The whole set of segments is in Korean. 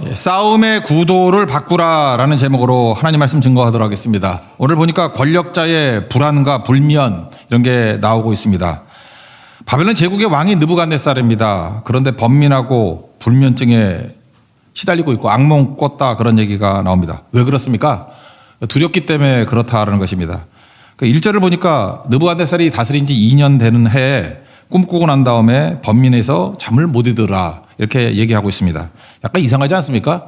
싸움의 구도를 바꾸라라는 제목으로 하나님 말씀 증거하도록 하겠습니다. 오늘 보니까 권력자의 불안과 불면 이런 게 나오고 있습니다. 바벨론 제국의 왕이 느부갓네살입니다. 그런데 번민하고 불면증에 시달리고 있고 악몽 꿨다 그런 얘기가 나옵니다. 왜 그렇습니까? 두렵기 때문에 그렇다라는 것입니다. 1절을 보니까 느부갓네살이 다스린 지 2년 되는 해에 꿈꾸고 난 다음에 번민해서 잠을 못 이더라 이렇게 얘기하고 있습니다. 약간 이상하지 않습니까?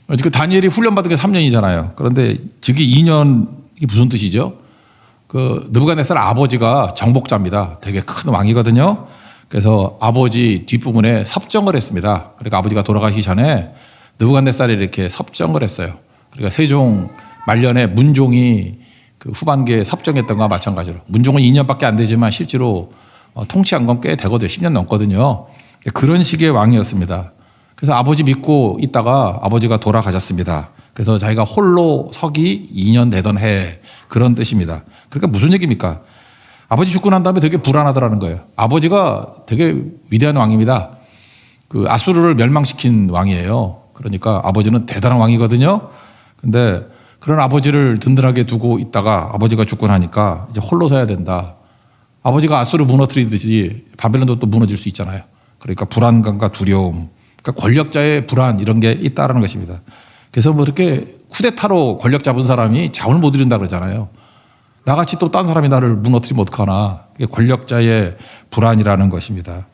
그 다니엘이 훈련받은 게 3년이잖아요. 그런데 즉위 2년 이게 무슨 뜻이죠? 그 느부갓네살 아버지가 정복자입니다. 되게 큰 왕이거든요. 그래서 아버지 뒷부분에 섭정을 했습니다. 그러니까 아버지가 돌아가시기 전에 느부갓네살이 이렇게 섭정을 했어요. 그러니까 세종 말년에 문종이 그 후반기에 섭정했던 거와 마찬가지로 문종은 2년밖에 안 되지만 실제로 통치한 건 꽤 되거든요. 10년 넘거든요. 그런 식의 왕이었습니다. 그래서 아버지 믿고 있다가 아버지가 돌아가셨습니다. 그래서 자기가 홀로 서기 2년 되던 해 그런 뜻입니다. 그러니까 무슨 얘기입니까? 아버지 죽고 난 다음에 되게 불안하더라는 거예요. 아버지가 되게 위대한 왕입니다. 그 아수르를 멸망시킨 왕이에요. 그러니까 아버지는 대단한 왕이거든요. 근데 그런 아버지를 든든하게 두고 있다가 아버지가 죽고 나니까 이제 홀로 서야 된다. 아버지가 아수르를 무너뜨리듯이 바벨론도 또 무너질 수 있잖아요. 그러니까 불안감과 두려움, 그러니까 권력자의 불안 이런 게 있다라는 것입니다. 그래서 뭐 이렇게 쿠데타로 권력 잡은 사람이 잠을 못 이룬다 그러잖아요. 나같이 또 딴 사람이 나를 무너뜨리면 어떡하나. 이게 권력자의 불안이라는 것입니다.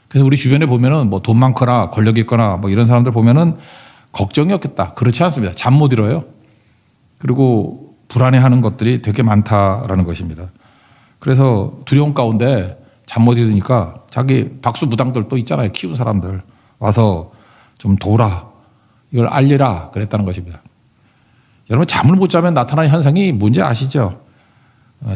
그래서 우리 주변에 보면은 뭐 돈 많거나 권력이 있거나 뭐 이런 사람들 보면은 걱정이 없겠다. 그렇지 않습니다. 잠 못 이뤄요. 그리고 불안해하는 것들이 되게 많다라는 것입니다. 그래서 두려움 가운데 잠 못 이루니까 자기 박수무당들 또 있잖아요. 키운 사람들 와서 좀 도우라. 이걸 알리라 그랬다는 것입니다. 여러분 잠을 못 자면 나타나는 현상이 뭔지 아시죠?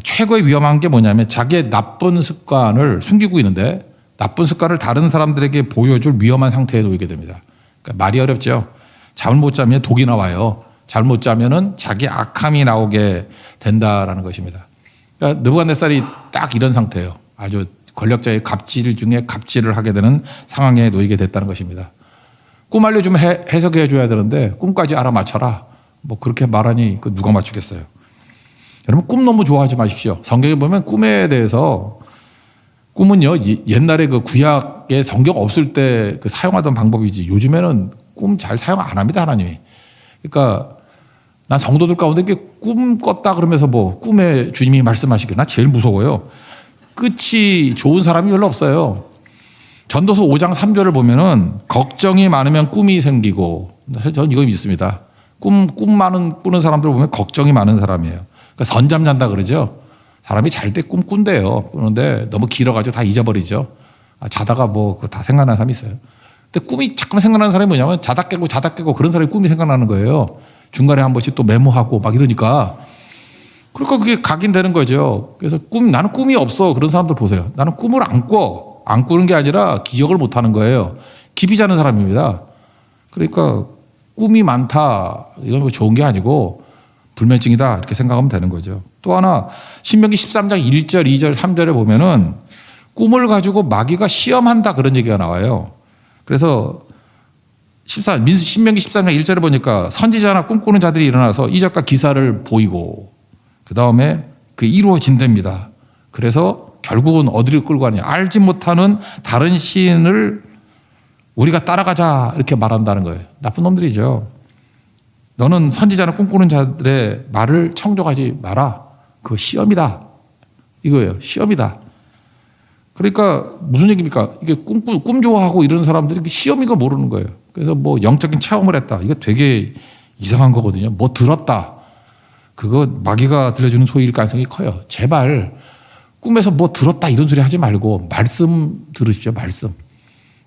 최고의 위험한 게 뭐냐면 자기의 나쁜 습관을 숨기고 있는데 나쁜 습관을 다른 사람들에게 보여줄 위험한 상태에 놓이게 됩니다. 그러니까 말이 어렵죠. 잠을 못 자면 독이 나와요. 잠을 못 자면은 자기 악함이 나오게 된다라는 것입니다. 그러니까 느부갓네살이 딱 이런 상태예요. 아주 권력자의 갑질 중에 갑질을 하게 되는 상황에 놓이게 됐다는 것입니다. 꿈 알려주면 해석해 줘야 되는데 꿈까지 알아맞혀라. 뭐 그렇게 말하니 그 누가 맞추겠어요. 여러분 꿈 너무 좋아하지 마십시오. 성경에 보면 꿈에 대해서 꿈은요 옛날에 그 구약에 성경 없을 때 그 사용하던 방법이지 요즘에는 꿈 잘 사용 안 합니다 하나님이. 그러니까 난 성도들 가운데 이렇게 꿈 꿨다 그러면서 뭐 꿈에 주님이 말씀하시길 나 제일 무서워요. 끝이 좋은 사람이 별로 없어요. 전도서 5장 3절을 보면은 걱정이 많으면 꿈이 생기고 저는 이거 믿습니다. 꿈 많은 꾸는 사람들 보면 걱정이 많은 사람이에요. 그러니까 선잠 잔다 그러죠. 사람이 잘 때 꿈 꾼대요. 꾸는데 너무 길어가지고 다 잊어버리죠. 자다가 뭐 다 생각나는 사람이 있어요. 근데 꿈이 자꾸만 생각나는 사람이 뭐냐면 자다 깨고 그런 사람이 꿈이 생각나는 거예요. 중간에 한 번씩 또 메모하고 막 이러니까. 그러니까 그게 각인되는 거죠. 그래서 나는 꿈이 없어. 그런 사람들 보세요. 나는 꿈을 안 꿔. 안 꾸는 게 아니라 기억을 못 하는 거예요. 깊이 자는 사람입니다. 그러니까 꿈이 많다. 이건 뭐 좋은 게 아니고 불면증이다. 이렇게 생각하면 되는 거죠. 또 하나 신명기 13장 1절, 2절, 3절에 보면은 꿈을 가지고 마귀가 시험한다 그런 얘기가 나와요. 그래서 신명기 13장 1절에 보니까 선지자나 꿈꾸는 자들이 일어나서 이적과 기사를 보이고 그 다음에 그게 이루어진답니다. 그래서 결국은 어디를 끌고 가느냐. 알지 못하는 다른 신을 우리가 따라가자 이렇게 말한다는 거예요. 나쁜 놈들이죠. 너는 선지자나 꿈꾸는 자들의 말을 청종하지 마라. 그거 시험이다. 이거예요. 시험이다. 그러니까 무슨 얘기입니까? 이게 꿈 좋아하고 이런 사람들이 시험인 거 모르는 거예요. 그래서 뭐 영적인 체험을 했다. 이거 되게 이상한 거거든요. 뭐 들었다. 그거 마귀가 들려주는 소리일 가능성이 커요. 제발 꿈에서 뭐 들었다 이런 소리 하지 말고 말씀 들으십시오. 말씀.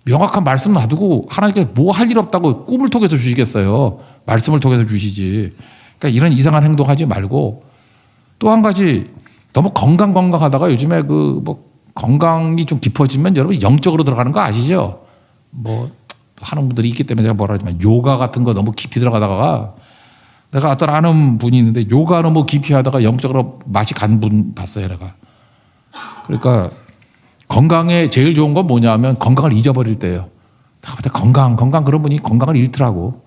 명확한 말씀 놔두고 하나님께 뭐 할 일 없다고 꿈을 통해서 주시겠어요. 말씀을 통해서 주시지. 그러니까 이런 이상한 행동하지 말고 또 한 가지 너무 건강하다가 요즘에 그 뭐 건강이 좀 깊어지면 여러분 영적으로 들어가는 거 아시죠? 뭐 하는 분들이 있기 때문에 제가 뭐라 하지만 요가 같은 거 너무 깊이 들어가다가 내가 어떤 아는 분이 있는데 요가 너무 깊이 하다가 영적으로 맛이 간 분 봤어요, 내가. 그러니까 건강에 제일 좋은 건 뭐냐 하면 건강을 잊어버릴 때예요. 근데 건강 그런 분이 건강을 잃더라고.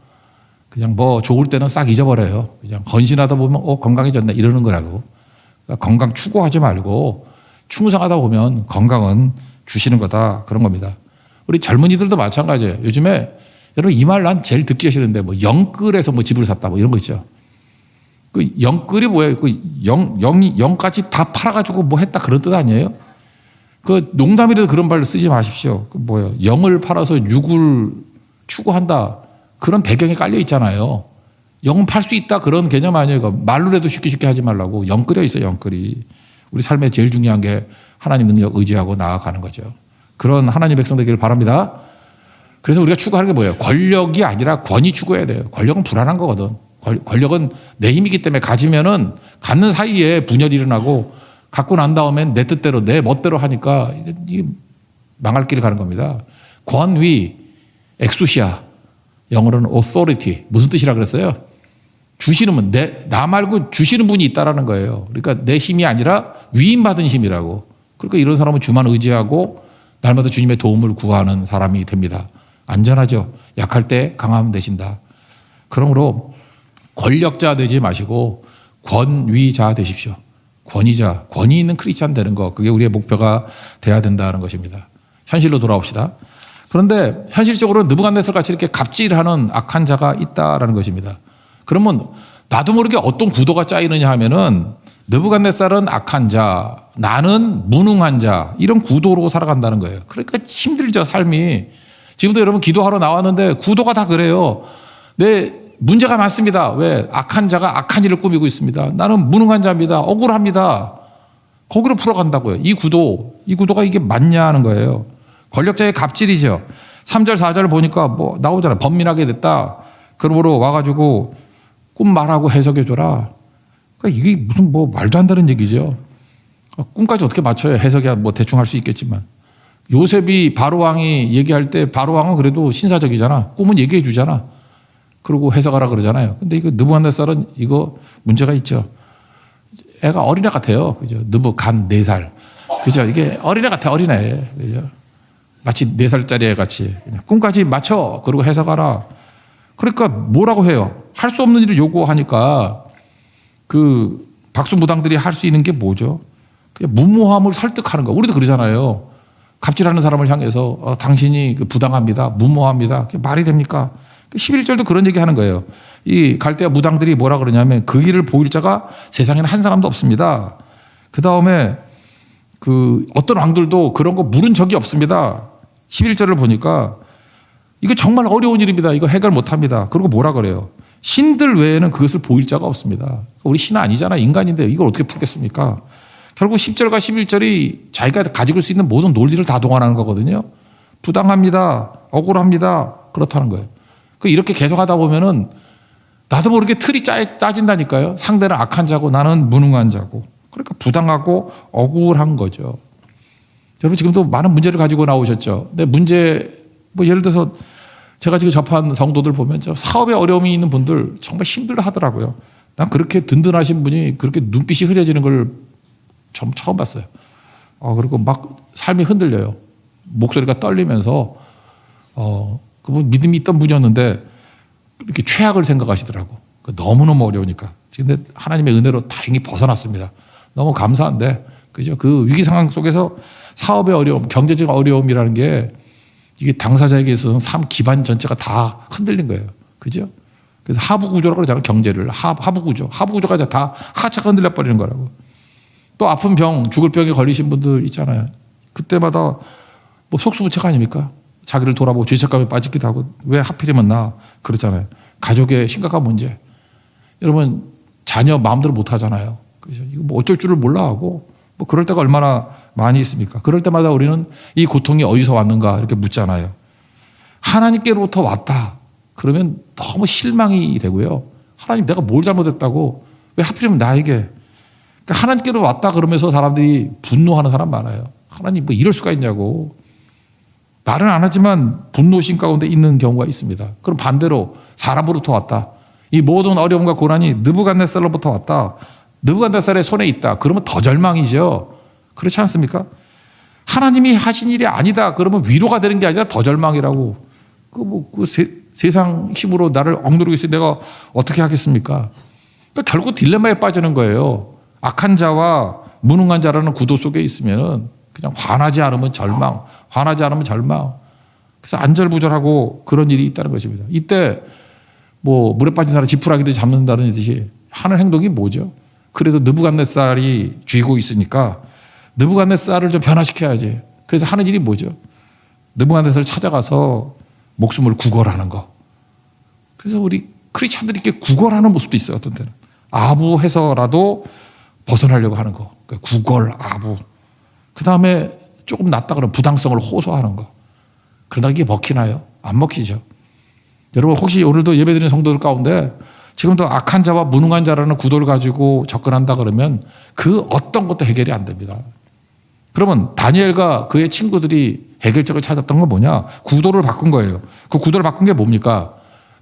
그냥 뭐 좋을 때는 싹 잊어버려요. 그냥 헌신하다 보면 건강해졌네 이러는 거라고. 그러니까 건강 추구하지 말고 충성하다 보면 건강은 주시는 거다 그런 겁니다. 우리 젊은이들도 마찬가지예요. 요즘에 여러분 이 말 난 제일 듣기 싫은데 뭐 영끌에서 뭐 집을 샀다 뭐 이런 거 있죠. 그 영끌이 뭐예요? 그 영까지 다 팔아가지고 뭐 했다 그런 뜻 아니에요? 그 농담이라도 그런 말을 쓰지 마십시오. 그 뭐예요? 영을 팔아서 육을 추구한다. 그런 배경이 깔려 있잖아요. 영은 팔 수 있다 그런 개념 아니에요. 말로라도 쉽게 하지 말라고. 영끌이 있어요. 영끌이. 우리 삶에 제일 중요한 게 하나님 능력 의지하고 나아가는 거죠. 그런 하나님 백성 되기를 바랍니다. 그래서 우리가 추구하는 게 뭐예요? 권력이 아니라 권위 추구해야 돼요. 권력은 불안한 거거든. 권력은 내 힘이기 때문에 가지면은 갖는 사이에 분열이 일어나고 갖고 난 다음엔 내 뜻대로 내 멋대로 하니까 이게 망할 길을 가는 겁니다. 권위, 엑수시아, 영어로는 authority. 무슨 뜻이라 그랬어요? 주시는 분, 나 말고 주시는 분이 있다라는 거예요. 그러니까 내 힘이 아니라 위임받은 힘이라고. 그러니까 이런 사람은 주만 의지하고 날마다 주님의 도움을 구하는 사람이 됩니다. 안전하죠. 약할 때 강함 되신다. 그러므로 권력자 되지 마시고 권위자 되십시오. 권위자, 권위 있는 크리스찬 되는 거. 그게 우리의 목표가 돼야 된다는 것입니다. 현실로 돌아옵시다. 그런데 현실적으로 느부갓네살 같이 이렇게 갑질하는 악한 자가 있다라는 것입니다. 그러면 나도 모르게 어떤 구도가 짜이느냐 하면은 느부갓네살은 악한 자, 나는 무능한 자 이런 구도로 살아간다는 거예요. 그러니까 힘들죠 삶이. 지금도 여러분 기도하러 나왔는데 구도가 다 그래요. 내 문제가 많습니다. 왜? 악한 자가 악한 일을 꾸미고 있습니다. 나는 무능한 자입니다. 억울합니다. 거기로 풀어간다고요. 이 구도가 이게 맞냐 하는 거예요. 권력자의 갑질이죠. 3절 4절을 보니까 뭐 나오잖아요. 번민하게 됐다. 그러므로 와가지고 꿈 말하고 해석해줘라. 그러니까 이게 무슨 뭐 말도 안 되는 얘기죠. 꿈까지 어떻게 맞춰요? 해석이야 뭐 대충 할 수 있겠지만. 요셉이 바로왕이 얘기할 때 바로왕은 그래도 신사적이잖아. 꿈은 얘기해 주잖아. 그리고 해석하라 그러잖아요. 근데 이거 느부갓네살은 이거 문제가 있죠. 애가 어린애 같아요. 그죠? 느부갓 4살. 그죠? 이게 어린애 같아, 어린애. 그죠? 마치 4살짜리 애 같이. 꿈까지 맞춰. 그리고 해석하라. 그러니까 뭐라고 해요? 할 수 없는 일을 요구하니까 그 박수무당들이 할 수 있는 게 뭐죠? 그냥 무모함을 설득하는 거. 우리도 그러잖아요. 갑질하는 사람을 향해서 당신이 부당합니다. 무모합니다. 그게 말이 됩니까? 11절도 그런 얘기 하는 거예요. 이 갈대아 무당들이 뭐라 그러냐면 그 길을 보일 자가 세상에는 한 사람도 없습니다. 그 다음에 그 어떤 왕들도 그런 거 물은 적이 없습니다. 11절을 보니까 이거 정말 어려운 일입니다. 이거 해결 못 합니다. 그리고 뭐라 그래요? 신들 외에는 그것을 보일 자가 없습니다. 우리 신 아니잖아. 인간인데 이걸 어떻게 풀겠습니까? 결국 10절과 11절이 자기가 가지고 수 있는 모든 논리를 다 동원하는 거거든요. 부당합니다. 억울합니다. 그렇다는 거예요. 이렇게 계속 하다 보면은 나도 모르게 틀이 짜진다니까요. 상대는 악한 자고 나는 무능한 자고. 그러니까 부당하고 억울한 거죠. 여러분 지금도 많은 문제를 가지고 나오셨죠. 근데 문제 뭐 예를 들어서 제가 지금 접한 성도들 보면 사업에 어려움이 있는 분들 정말 힘들다 하더라고요. 난 그렇게 든든하신 분이 그렇게 눈빛이 흐려지는 걸 처음 봤어요. 그리고 막 삶이 흔들려요. 목소리가 떨리면서 그분 믿음이 있던 분이었는데 이렇게 최악을 생각하시더라고. 너무너무 어려우니까. 근데 하나님의 은혜로 다행히 벗어났습니다. 너무 감사한데, 그죠? 그 위기 상황 속에서 사업의 어려움, 경제적 어려움이라는 게 이게 당사자에게 있어서는 삶 기반 전체가 다 흔들린 거예요. 그죠? 그래서 하부 구조라고 그러잖아요. 경제를. 하부 구조. 하부 구조가 다 하차가 흔들려 버리는 거라고. 또 아픈 병, 죽을 병에 걸리신 분들 있잖아요. 그때마다 뭐 속수무책 아닙니까? 자기를 돌아보고 죄책감에 빠지기도 하고 왜 하필이면 나 그러잖아요. 가족의 심각한 문제. 여러분 자녀 마음대로 못 하잖아요. 그죠? 이거 뭐 어쩔 줄을 몰라 하고 뭐 그럴 때가 얼마나 많이 있습니까? 그럴 때마다 우리는 이 고통이 어디서 왔는가 이렇게 묻잖아요. 하나님께로부터 왔다. 그러면 너무 실망이 되고요. 하나님 내가 뭘 잘못했다고 왜 하필이면 나에게. 그러니까 하나님께로 왔다 그러면서 사람들이 분노하는 사람 많아요. 하나님 뭐 이럴 수가 있냐고. 말은 안 하지만 분노심 가운데 있는 경우가 있습니다. 그럼 반대로 사람으로부터 왔다. 이 모든 어려움과 고난이 느부갓네살로부터 왔다. 느부갓네살의 손에 있다. 그러면 더 절망이죠. 그렇지 않습니까? 하나님이 하신 일이 아니다. 그러면 위로가 되는 게 아니라 더 절망이라고. 세상 힘으로 나를 억누르고 있으니 내가 어떻게 하겠습니까? 그러니까 결국 딜레마에 빠지는 거예요. 악한 자와 무능한 자라는 구도 속에 있으면은 그냥 화나지 않으면 절망, 화나지 않으면 절망. 그래서 안절부절하고 그런 일이 있다는 것입니다. 이때 물에 빠진 사람 지푸라기도 잡는다는 듯이 하는 행동이 뭐죠? 그래도 느부갓네살이 쥐고 있으니까 느부갓네살을 좀 변화시켜야지. 그래서 하는 일이 뭐죠? 느부갓네살을 찾아가서 목숨을 구걸하는 거. 그래서 우리 크리스천들이 이렇게 구걸하는 모습도 있어요. 어떤 때는 아부해서라도 벗어나려고 하는 거. 그러니까 구걸, 아부. 그 다음에 조금 낫다 그러면 부당성을 호소하는 거. 그러다 이게 먹히나요? 안 먹히죠. 여러분 혹시 오늘도 예배드리는 성도들 가운데 지금도 악한 자와 무능한 자라는 구도를 가지고 접근한다 그러면 그 어떤 것도 해결이 안 됩니다. 그러면 다니엘과 그의 친구들이 해결책을 찾았던 건 뭐냐? 구도를 바꾼 거예요. 그 구도를 바꾼 게 뭡니까?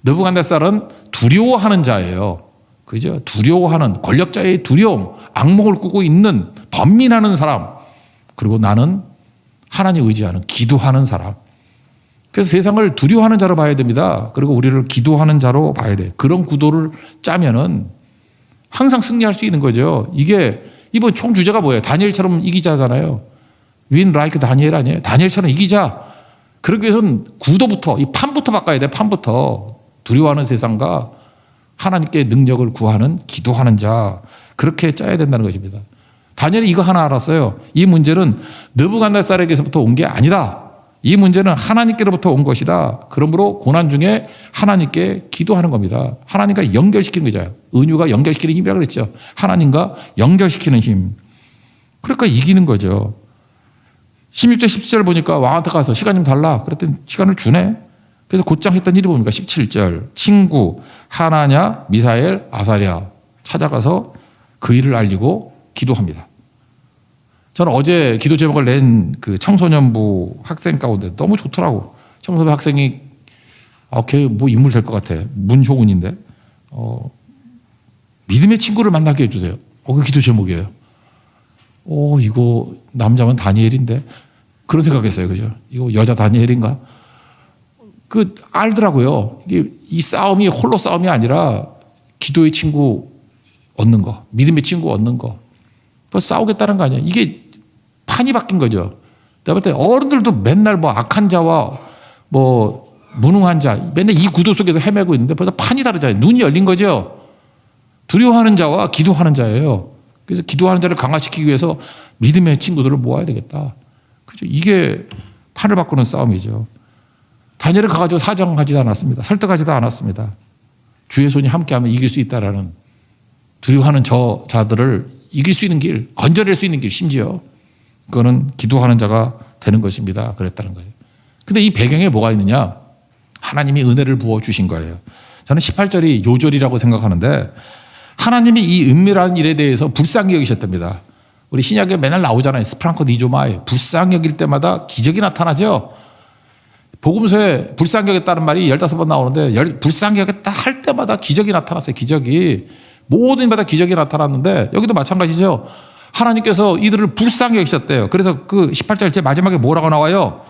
느부갓네살은 두려워하는 자예요. 그죠? 두려워하는 권력자의 두려움, 악몽을 꾸고 있는 번민하는 사람. 그리고 나는 하나님 의지하는 기도하는 사람. 그래서 세상을 두려워하는 자로 봐야 됩니다. 그리고 우리를 기도하는 자로 봐야 돼. 그런 구도를 짜면은 항상 승리할 수 있는 거죠. 이게 이번 총 주제가 뭐예요? 다니엘처럼 이기자잖아요. Win like 다니엘 아니에요? 다니엘처럼 이기자. 그러기 위해서는 구도부터, 이 판부터 바꿔야 돼. 판부터. 두려워하는 세상과 하나님께 능력을 구하는 기도하는 자. 그렇게 짜야 된다는 것입니다. 다니엘이 이거 하나 알았어요. 이 문제는 느부갓네살에게서부터 온 게 아니다. 이 문제는 하나님께로부터 온 것이다. 그러므로 고난 중에 하나님께 기도하는 겁니다. 하나님과 연결시키는 거죠. 은유가 연결시키는 힘이라고 그랬죠. 하나님과 연결시키는 힘. 그러니까 이기는 거죠. 16절 17절 보니까 왕한테 가서 시간 좀 달라. 그랬더니 시간을 주네. 그래서 곧장 했던 일이 뭡니까? 17절 친구 하나냐 미사엘 아사랴 찾아가서 그 일을 알리고 기도합니다. 저는 어제 기도 제목을 낸 그 청소년부 학생 가운데 너무 좋더라고. 청소년부 학생이 걔 인물 될 것 같아. 문효은인데 믿음의 친구를 만나게 해주세요. 그 기도 제목이에요. 이거 남자면 다니엘인데 그런 생각했어요. 그죠? 이거 여자 다니엘인가? 알더라고요. 이 싸움이 홀로 싸움이 아니라 기도의 친구 얻는 거, 믿음의 친구 얻는 거. 싸우겠다는 거 아니에요. 이게 판이 바뀐 거죠. 내가 볼 때 어른들도 맨날 악한 자와 무능한 자, 맨날 이 구도 속에서 헤매고 있는데 벌써 판이 다르잖아요. 눈이 열린 거죠. 두려워하는 자와 기도하는 자예요. 그래서 기도하는 자를 강화시키기 위해서 믿음의 친구들을 모아야 되겠다. 그죠? 이게 판을 바꾸는 싸움이죠. 다니엘을 가가지고 사정하지도 않았습니다. 설득하지도 않았습니다. 주의 손이 함께하면 이길 수 있다라는 두려워하는 저 자들을 이길 수 있는 길, 건져낼 수 있는 길, 심지어 그거는 기도하는 자가 되는 것입니다. 그랬다는 거예요. 근데 이 배경에 뭐가 있느냐? 하나님이 은혜를 부어주신 거예요. 저는 18절이 요절이라고 생각하는데 하나님이 이 은밀한 일에 대해서 불쌍히 여기셨답니다. 우리 신약에 맨날 나오잖아요. 스프랑코 니조마에 불쌍히 여길 때마다 기적이 나타나죠. 복음서에 불쌍히 여겼다는 말이 15번 나오는데 불쌍히 여겼다 할 때마다 기적이 나타났어요. 기적이. 모든 일마다 기적이 나타났는데 여기도 마찬가지죠. 하나님께서 이들을 불쌍히 여기셨대요. 그래서 그 18절 제 마지막에 뭐라고 나와요?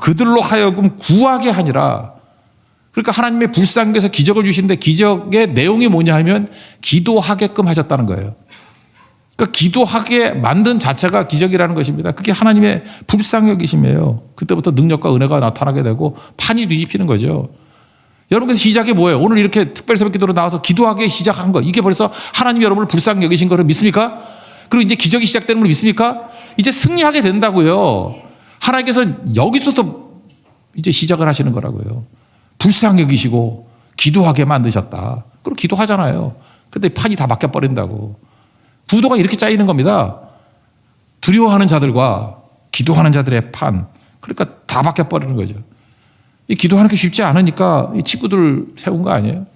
그들로 하여금 구하게 하니라. 그러니까 하나님의 불쌍히 여기서 기적을 주시는데 기적의 내용이 뭐냐 하면 기도하게끔 하셨다는 거예요. 그러니까 기도하게 만든 자체가 기적이라는 것입니다. 그게 하나님의 불쌍히 여기심이에요. 그때부터 능력과 은혜가 나타나게 되고 판이 뒤집히는 거죠. 여러분께서 시작이 뭐예요? 오늘 이렇게 특별 새벽 기도로 나와서 기도하게 시작한 거. 이게 벌써 하나님이 여러분을 불쌍히 여기신 거를 믿습니까? 그리고 이제 기적이 시작되는 걸 믿습니까? 이제 승리하게 된다고요. 하나님께서 여기서부터 이제 시작을 하시는 거라고요. 불쌍히 여기시고 기도하게 만드셨다. 그리고 기도하잖아요. 근데 판이 다 바뀌어버린다고. 구도가 이렇게 짜이는 겁니다. 두려워하는 자들과 기도하는 자들의 판. 그러니까 다 바뀌어버리는 거죠. 이 기도하는 게 쉽지 않으니까 이 친구들 세운 거 아니에요?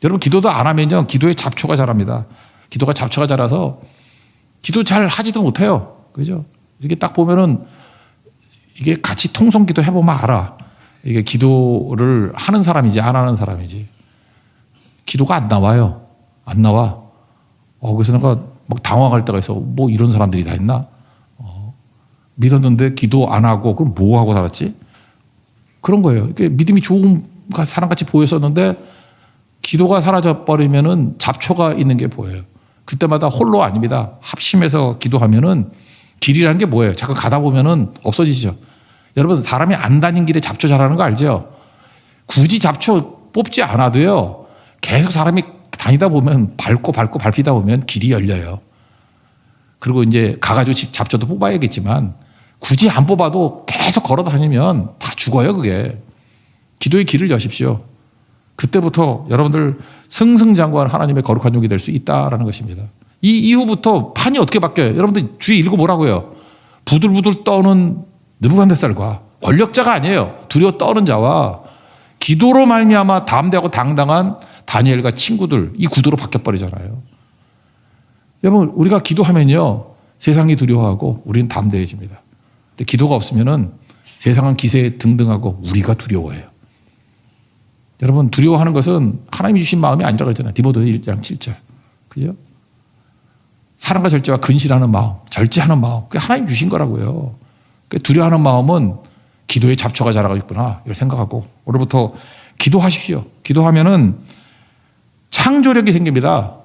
여러분 기도도 안 하면요. 기도에 잡초가 자랍니다. 기도가 잡초가 자라서 기도 잘 하지도 못해요. 그죠? 이렇게 딱 보면은 이게 같이 통성기도 해보면 알아. 이게 기도를 하는 사람이지 안 하는 사람이지. 기도가 안 나와요. 안 나와. 그래서 내가 막 당황할 때가 있어. 이런 사람들이 다 있나? 믿었는데 기도 안 하고 그럼 뭐 하고 살았지? 그런 거예요. 이게 믿음이 좋은 사람같이 보였었는데 기도가 사라져 버리면은 잡초가 있는 게 보여요. 그때마다 홀로 아닙니다. 합심해서 기도하면은 길이라는 게 뭐예요? 자꾸 가다 보면은 없어지죠. 여러분 사람이 안 다닌 길에 잡초 자라는 거 알죠? 굳이 잡초 뽑지 않아도요. 계속 사람이 다니다 보면 밟히다 보면 길이 열려요. 그리고 이제 가가지고 잡초도 뽑아야겠지만 굳이 안 뽑아도 계속 걸어 다니면 다 죽어요, 그게. 기도의 길을 여십시오. 그때부터 여러분들 승승장구한 하나님의 거룩한 종이 될 수 있다라는 것입니다. 이 이후부터 판이 어떻게 바뀌어요? 여러분들 주의 읽어보라고요. 부들부들 떠는 느부갓네살과 권력자가 아니에요. 두려워 떠는 자와 기도로 말미암아 담대하고 당당한 다니엘과 친구들, 이 구도로 바뀌어버리잖아요. 여러분 우리가 기도하면요 세상이 두려워하고 우리는 담대해집니다. 근데 기도가 없으면은 세상은 기세에 등등하고 우리가 두려워해요. 여러분 두려워하는 것은 하나님이 주신 마음이 아니라 그러잖아요. 디모데 1장 7절. 그죠? 사랑과 절제와 근실하는 마음, 절제하는 마음. 그게 하나님 주신 거라고요. 두려워하는 마음은 기도에 잡초가 자라고 있구나. 이걸 생각하고 오늘부터 기도하십시오. 기도하면은 창조력이 생깁니다.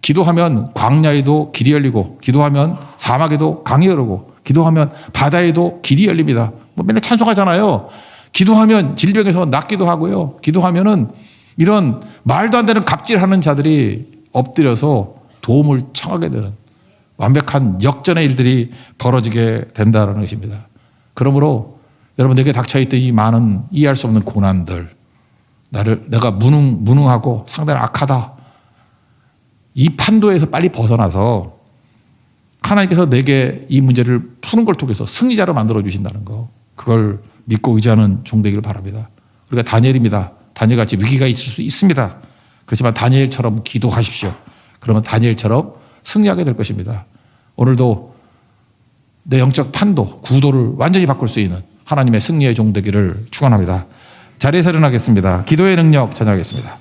기도하면 광야에도 길이 열리고 기도하면 사막에도 강이 흐르고 기도하면 바다에도 길이 열립니다. 뭐 맨날 찬송하잖아요. 기도하면 질병에서 낫기도 하고요. 기도하면은 이런 말도 안 되는 갑질하는 자들이 엎드려서 도움을 청하게 되는 완벽한 역전의 일들이 벌어지게 된다는 것입니다. 그러므로 여러분에게 닥쳐있던 이 많은 이해할 수 없는 고난들, 내가 무능하고 상당히 악하다. 이 판도에서 빨리 벗어나서 하나님께서 내게 이 문제를 푸는 걸 통해서 승리자로 만들어 주신다는 거. 그걸 믿고 의지하는 종되기를 바랍니다. 우리가 다니엘입니다. 다니엘같이 위기가 있을 수 있습니다. 그렇지만 다니엘처럼 기도하십시오. 그러면 다니엘처럼 승리하게 될 것입니다. 오늘도 내 영적 판도, 구도를 완전히 바꿀 수 있는 하나님의 승리의 종되기를 축원합니다. 자리에서 일어나겠습니다. 기도의 능력 전하겠습니다.